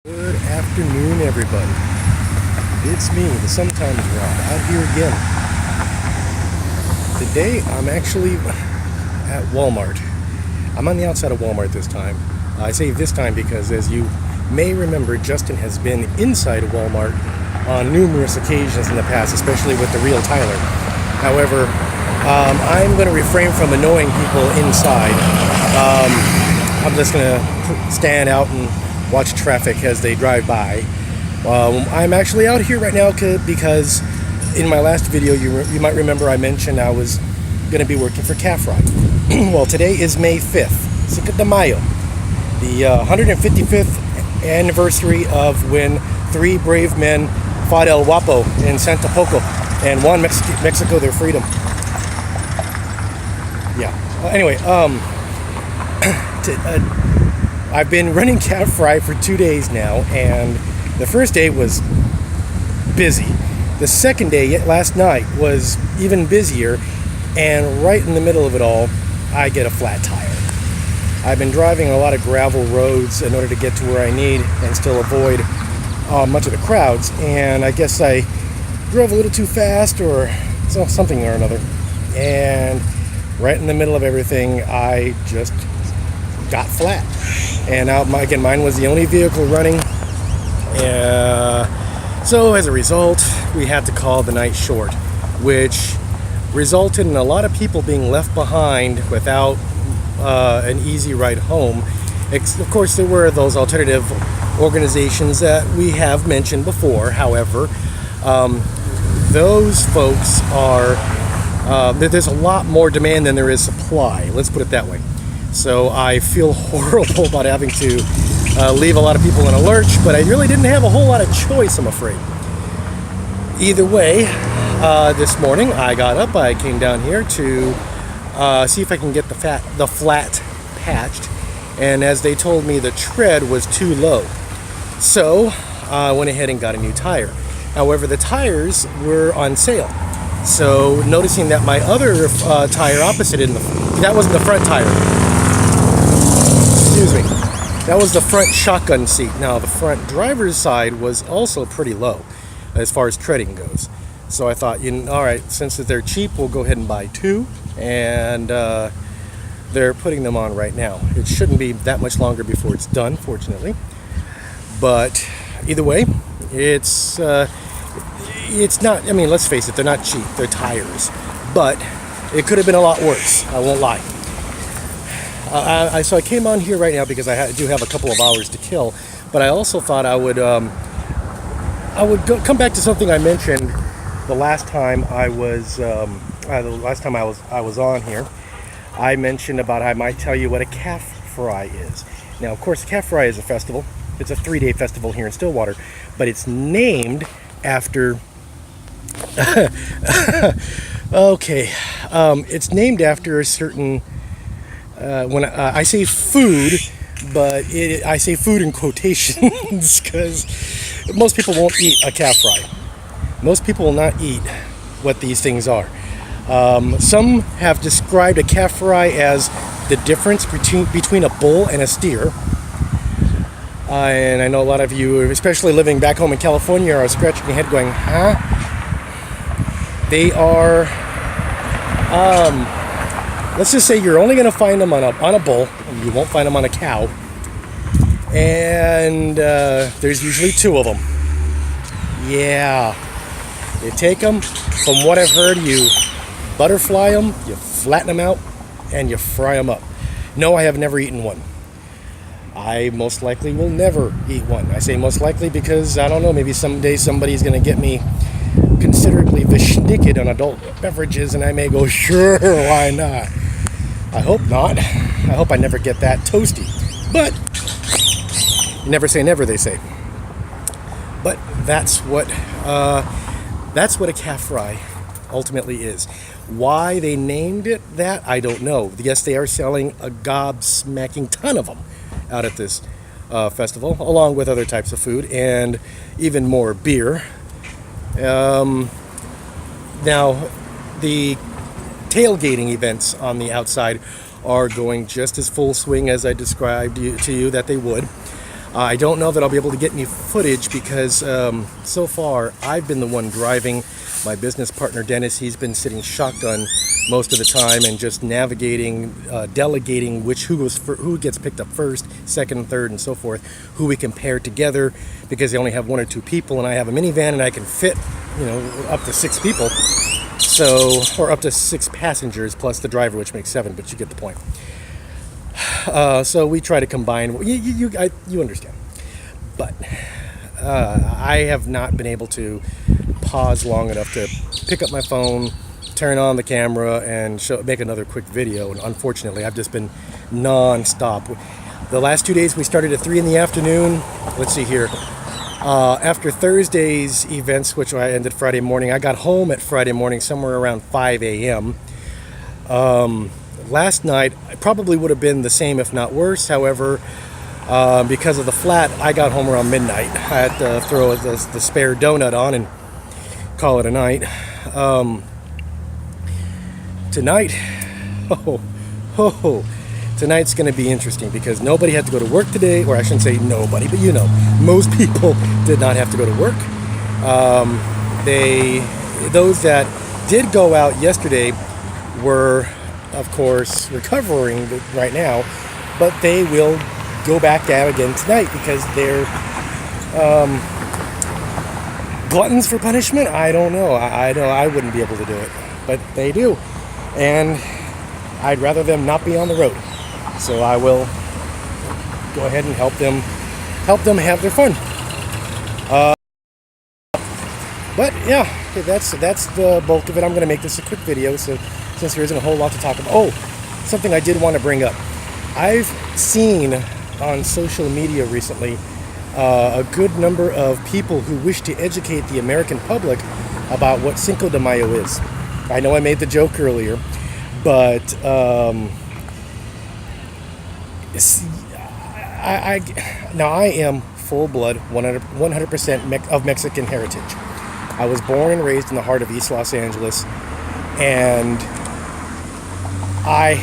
Good afternoon, everybody. It's me, the Sometimes Rob, out here again. Today, I'm actually at Walmart. I'm on the outside of Walmart this time. I say this time because, as you may remember, Justin has been inside of Walmart on numerous occasions in the past, especially with the real Tyler. However, I'm going to refrain from annoying people inside. I'm just going to stand out and watch traffic as they drive by. I'm actually out here right now because in my last video, you might remember I mentioned I was going to be working for Calf Fry. Well, today is May 5th, Cinco de Mayo, the 155th anniversary of when three brave men fought El Guapo in Santa Poco and won Mexico their freedom. Yeah. Anyway, I've been running Calf Fry for 2 days now, and the first day was busy. The second day, last night, was even busier, and right in the middle of it all, I get a flat tire. I've been driving a lot of gravel roads in order to get to where I need and still avoid much of the crowds, and I guess I drove a little too fast or something or another, and right in the middle of everything, I just got flat. And now, again, mine was the only vehicle running. So as a result, we had to call the night short, which resulted in a lot of people being left behind without an easy ride home. Of course, there were those alternative organizations that we have mentioned before. However, those folks are, there's a lot more demand than there is supply. Let's put it that way. So I feel horrible about having to leave a lot of people in a lurch, but I really didn't have a whole lot of choice, I'm afraid. Either way, this morning I got up, I came down here to see if I can get the flat patched, and as they told me, the tread was too low. So I went ahead and got a new tire. However, the tires were on sale. So noticing that my other tire opposite that wasn't the front tire. Excuse me. That was the front shotgun seat. Now, the front driver's side was also pretty low as far as treading goes. So I thought, all right, since they're cheap, we'll go ahead and buy two. And they're putting them on right now. It shouldn't be that much longer before it's done, fortunately. But either way, it's not, I mean, let's face it, they're not cheap. They're tires. But it could have been a lot worse. I won't lie. So I came on here right now because I do have a couple of hours to kill, but I also thought I would come back to something I mentioned the last time I was on here. I mentioned about I might tell you what a Calf Fry is. Now, of course, Calf Fry is a festival. It's a 3-day festival here in Stillwater, but it's named after. Okay, it's named after a certain. When I say food, but I say food in quotations because most people won't eat a calf fry. Most people will not eat what these things are. Some have described a calf fry as the difference between a bull and a steer. And I know a lot of you, especially living back home in California, are scratching your head going, huh? They are... let's just say you're only going to find them on a bull. You won't find them on a cow. And there's usually two of them. Yeah. You take them, from what I've heard, you butterfly them, you flatten them out, and you fry them up. No, I have never eaten one. I most likely will never eat one. I say most likely because, I don't know, maybe someday somebody's going to get me considerably vishniked on adult beverages, and I may go, sure, why not? I hope not. I hope I never get that toasty. But you never say never, they say. But that's what a calf fry ultimately is. Why they named it that, I don't know. Yes, they are selling a gobsmacking ton of them out at this festival, along with other types of food and even more beer. Now, the tailgating events on the outside are going just as full swing as I described to you that they would. I don't know that I'll be able to get any footage because so far I've been the one driving. My business partner Dennis, he's been sitting shotgun most of the time and just navigating, delegating who gets picked up first, second, third, and so forth, who we can pair together because they only have 1 or 2 people, and I have a minivan and I can fit, up to 6 people, or up to 6 passengers plus the driver, which makes 7, but you get the point. So we try to combine. You understand, but I have not been able to pause long enough to pick up my phone, turn on the camera, and make another quick video. And unfortunately, I've just been non-stop. The last 2 days we started at 3 in the afternoon. Let's see here. After Thursday's events, which I ended Friday morning, I got home at Friday morning somewhere around 5 a.m. Last night probably would have been the same, if not worse. However, because of the flat, I got home around midnight. I had to throw the spare donut on and call it a night. Tonight, tonight's going to be interesting because nobody had to go to work today, or I shouldn't say nobody, but most people did not have to go to work. Those that did go out yesterday were, of course, recovering right now, but they will go back out again tonight because they're gluttons for punishment. I don't know. I know I wouldn't be able to do it, but they do, and I'd rather them not be on the road. So I will go ahead and help them have their fun. But yeah, that's the bulk of it. I'm going to make this a quick video, so since there isn't a whole lot to talk about. Oh, something I did want to bring up. I've seen on social media recently a good number of people who wish to educate the American public about what Cinco de Mayo is. I know I made the joke earlier, but I am full-blood 100% of Mexican heritage. I was born and raised in the heart of East Los Angeles, and I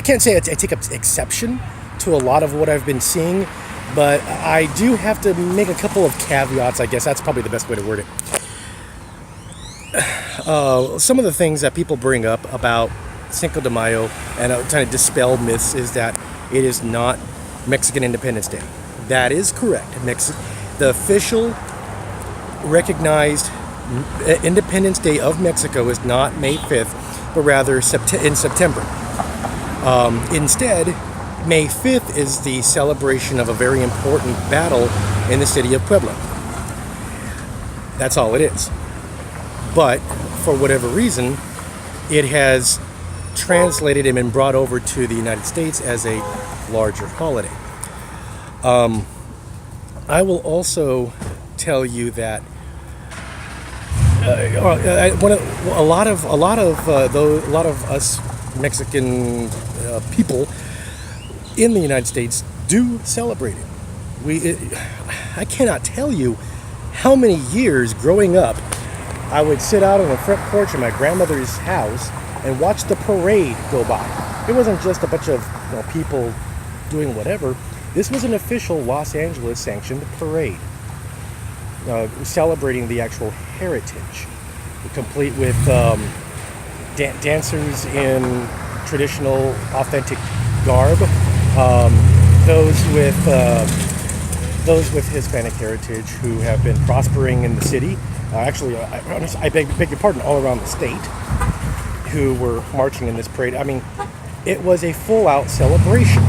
can't say I take exception to a lot of what I've been seeing, but I do have to make a couple of caveats. I guess that's probably the best way to word it. Some of the things that people bring up about Cinco de Mayo and trying to dispel myths is that it is not Mexican Independence Day. That is correct. The official recognized Independence Day of Mexico is not May 5th, but rather in September. Instead, May 5th is the celebration of a very important battle in the city of Puebla. That's all it is. But for whatever reason, it has translated and been brought over to the United States as a larger holiday. I will also tell you that a lot of us Mexican people in the United States do celebrate it. I cannot tell you how many years growing up I would sit out on the front porch of my grandmother's house and watch the parade go by. It wasn't just a bunch of people doing whatever. This was an official Los Angeles sanctioned parade, celebrating the actual heritage, complete with dancers in traditional, authentic garb, those with Hispanic heritage who have been prospering in the city. I beg your pardon, all around the state, who were marching in this parade. I mean, it was a full-out celebration.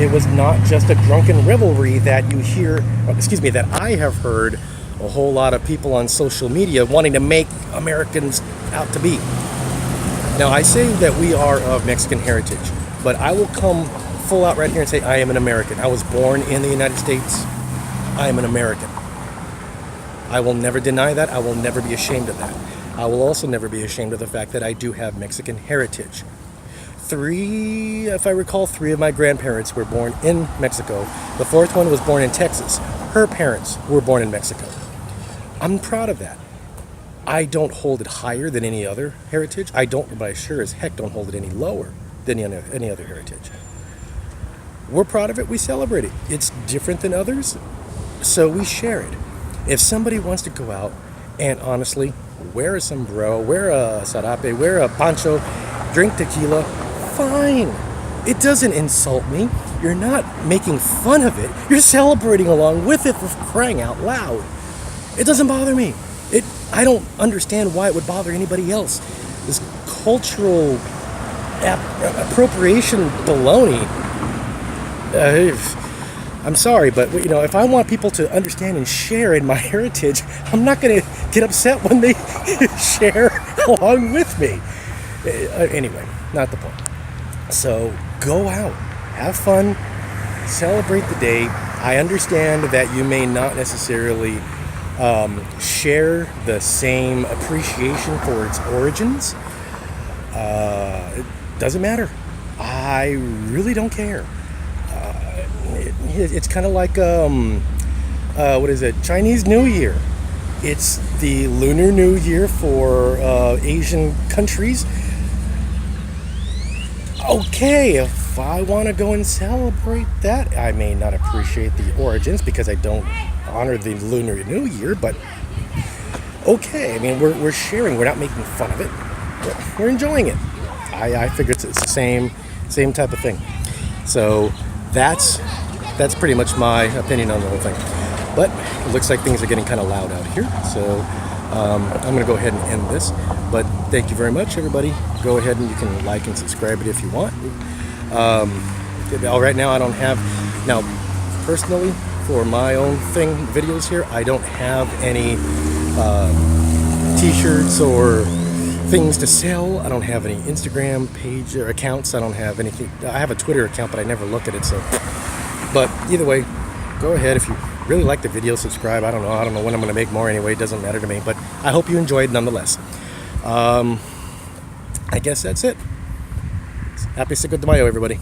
It was not just a drunken revelry that you hear, that I have heard a whole lot of people on social media wanting to make Americans out to be. Now, I say that we are of Mexican heritage, but I will come full out right here and say I am an American. I was born in the United States. I am an American. I will never deny that. I will never be ashamed of that. I will also never be ashamed of the fact that I do have Mexican heritage. If I recall, 3 of my grandparents were born in Mexico. The 4th one was born in Texas. Her parents were born in Mexico. I'm proud of that. I don't hold it higher than any other heritage. But I sure as heck don't hold it any lower than any other heritage. We're proud of it. We celebrate it. It's different than others, so we share it. If somebody wants to go out and honestly wear a sombrero, wear a sarape, wear a poncho, drink tequila, fine. It doesn't insult me. You're not making fun of it. You're celebrating along with it, for crying out loud. It doesn't bother me. I don't understand why it would bother anybody else. This cultural appropriation baloney. I'm sorry, but if I want people to understand and share in my heritage, I'm not going to get upset when they share along with me. Anyway, not the point. So go out, have fun, celebrate the day. I understand that you may not necessarily share the same appreciation for its origins. It doesn't matter. I really don't care. It's kind of like what is it? Chinese New Year. It's the Lunar New Year for Asian countries. Okay, if I want to go and celebrate that, I may not appreciate the origins because I don't honor the Lunar New Year, but okay. I mean, we're sharing. We're not making fun of it. We're enjoying it. I figure it's the same type of thing. So that's pretty much my opinion on the whole thing. But it looks like things are getting kind of loud out here, so I'm going to go ahead and end this. But thank you very much, everybody. Go ahead and you can like and subscribe it if you want. Right now I don't have, now personally for my own videos here, I don't have any t-shirts or things to sell. I don't have any Instagram page or accounts. I don't have anything. I have a Twitter account, but I never look at it. So, but either way, go ahead. If you really like the video, subscribe. I don't know when I'm going to make more anyway. It doesn't matter to me, but I hope you enjoyed nonetheless. I guess that's it. Happy Cinco de Mayo, everybody.